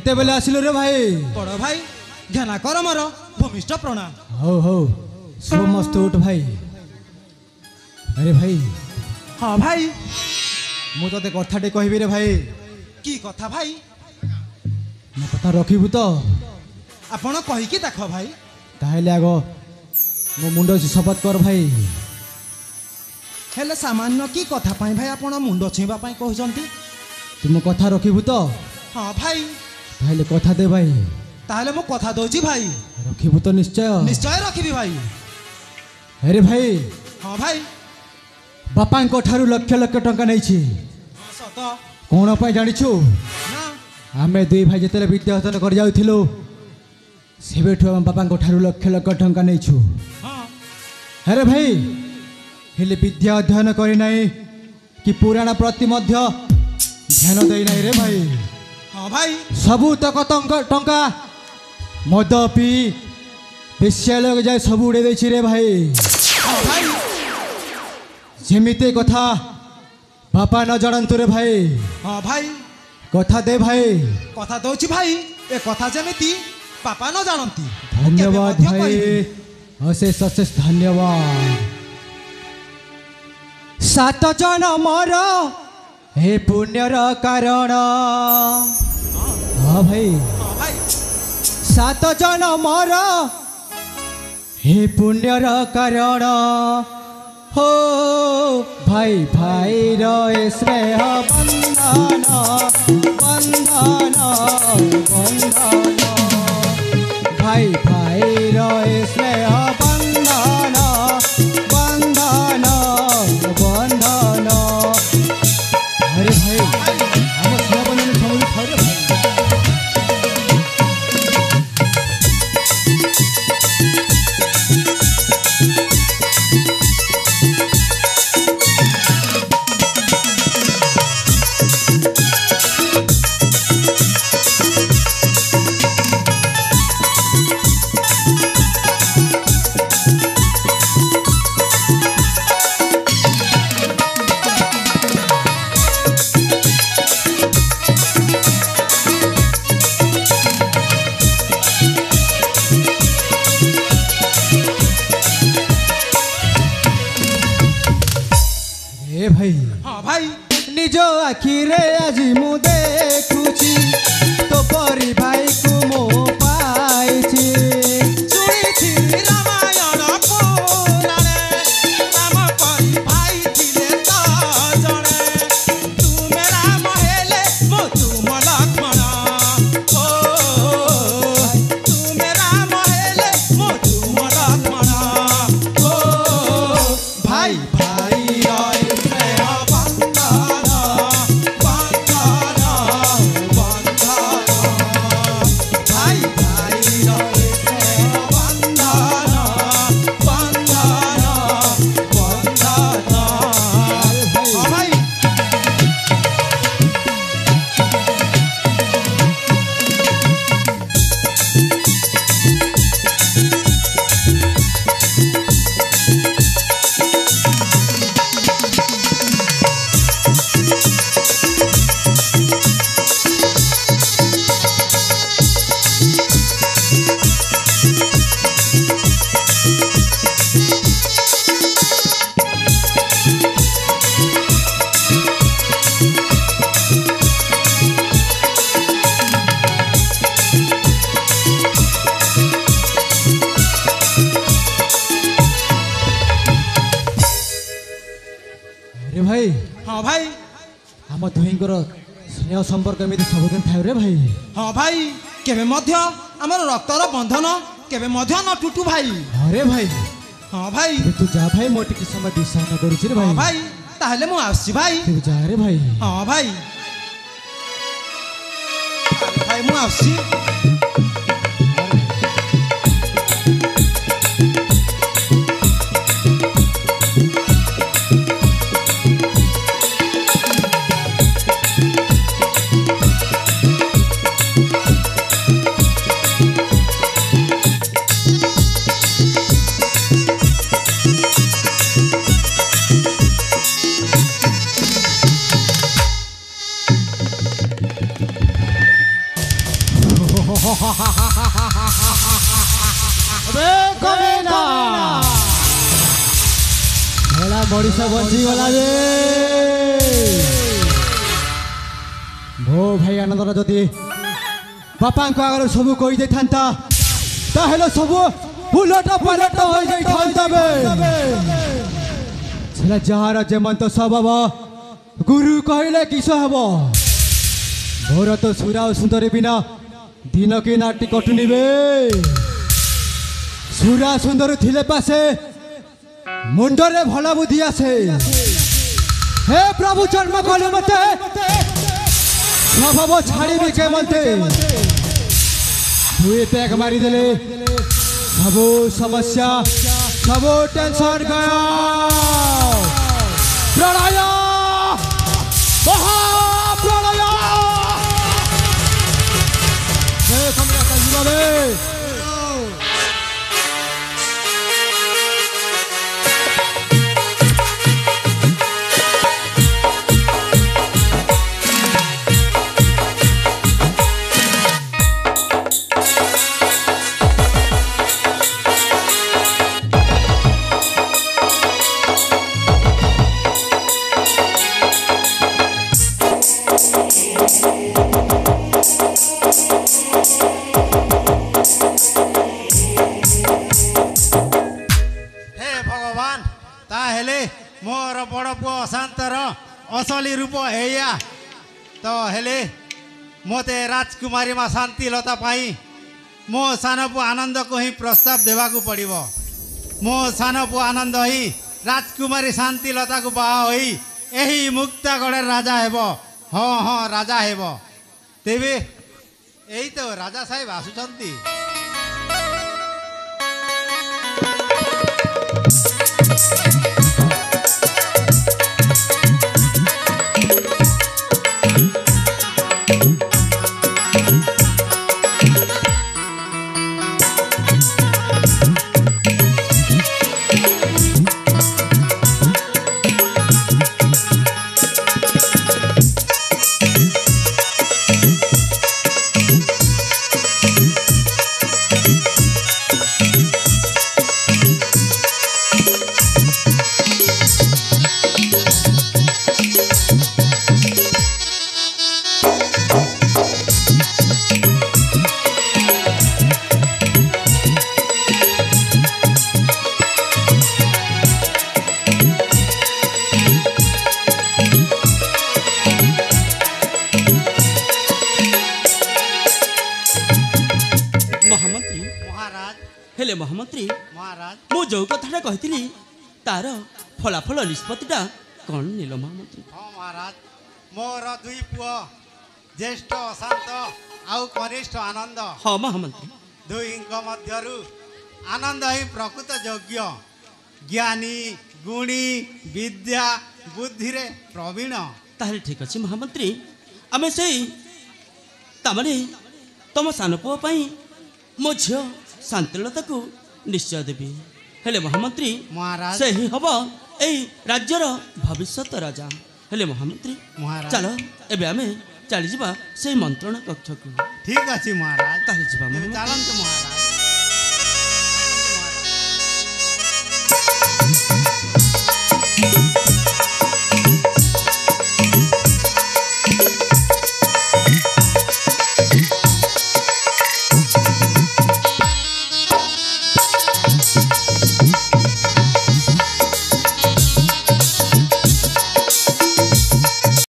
केते बेले आसिलो रे भाई बड़ भाई ध्यान कर मोर भूमिष्ठ प्रणाम हो हो शुभ मस्त उठ भाई अरे भाई हाँ भाई मु तते कथाटे कहबी रे भाई की कथा भाई मो कथा रखिबु तो आपण कहिकी देख भाई ताहेले आगो मो मुंडो शपथ कर भाई हेले सामान्य की कथा पाई भाई आपण मुंड छुईबा पाई कहउचंती तुम कथा रखिबु तो हाँ भाई ताहेले कथा दे भाई ताहले मु कथा दउची भाई रखिबु तो निश्चय निश्चय रखिबी भाई अरे भाई हाँ भाई बापा को ठारू लक्ष लक्ष टंका नहीं छी सत कौन पाई जानिछु ना आमे दुई भाई जेतेले विद्या अर्जन कर जाउथिलु सेबेठु हम बापा को ठारू लक्ष लक्ष टंका नहीं छु हाँ अरे भाई हेले विद्या अध्ययन करी नहीं कि पुराण प्रति मध्य ध्यान देई नहीं रे भाई हाँ भाई सबू तक टंका मद पी विश्यालय जाए सब उड़े देछि रे भाई हाँ भाई जेमिते कथा बापा न जानतु रे भाई हाँ भाई कथा दे भाई कथा दउची भाई ए कथा जेमिति पापा न जानती धन्यवाद भाई अशेष अशेष धन्यवाद 7 जन मोर हे पुण्यर कारण हाँ भाई हाँ भाई 7 जन मोर हे पुण्यर कारण हो भाई भाई रे स्नेह बंधन बंधन बंधन भाई भाई रे स्नेह बंधन बंधन बंधन अरे भाई हम स्नेह बंधन समझ खरे भाई भाई हाँ भाई निज आखिरे आज मु देखुची तो परी भाई को मो पाइची शुणिथि रामायण पुराणे राम परी भाई थिले त जणे तुमे राम हेले मो तुम लक्ष्मण ओ तुमे राम हेले मो तुम लक्ष्मण ओ भाई भाई भाई हाँ भाई आम दुईंकर स्नेह संपर्क एमती सबुदिन थाए रे भाई हाँ भाई केबे मध्य आमर रक्तर बंधन केबे मध्य न टूटू भाई अरे भाई हाँ भाई तू जा भाई मोर टिके समय विश्राम करूची रे भाई हाँ भाई ताहले मु आसी भाई तू जा रे भाई हाँ भाई भाई मु आसी मनीष बंचीगला जे मो भाई आनंदर जदि बापा आगे सब कही था सब उलट पलट हो जार जेमंत सब हम गुरु कहले किस हम मोर तो सुरा सुंदरी बिना दिन की नाटी कटुनी बे सुरा सुंदर थिले पासे मुंडरे भला बुद्धि आसे हे प्रभु जन्म कले मते सब छाड़ी के मते दुई पैक मारी देले सब समस्या सब टेंशन गया प्रलय महाप्रलय मोर बड़ पु अशांतर असली रूप हेया तो हेले मते राजकुमारी माँ शांति लता पाई मो सान पु आनंद को ही प्रस्ताव देवाकू पड़िबो मो सान पु आनंद ही राजकुमारी शांति लता को बाहा होई एही मुक्तागढ़ राजा हेबो हाँ हाँ राजा हेबो तेबे एही तो राजा साहेब आसुचंती महामंत्री महाराज मु जो कथा कही तार फलाफल निष्पत्तिटा कौन नील महामंत्री हाँ महाराज मोर दुई पुओ ज्येष्ठ अशांत आउ कनिष्ठ आनंद हाँ महामंत्री दुई मध्यरु आनंद ही प्रकृत योग्य ज्ञानी गुणी विद्या बुद्धि रे प्रवीण ताहले ठीक अच्छे महामंत्री आमे से तामाने तुम सान पुओ पाई मो झियो शांतिलता को निश्चय देवी हेले महामंत्री महाराज से ही हम यही राज्यर भविष्यत राजा हेले महामंत्री महाराज चलो एबे आमे चली जावा से मंत्रणा कक्ष को ठीक अच्छे महाराज ताहले जावा चलंतु महाराज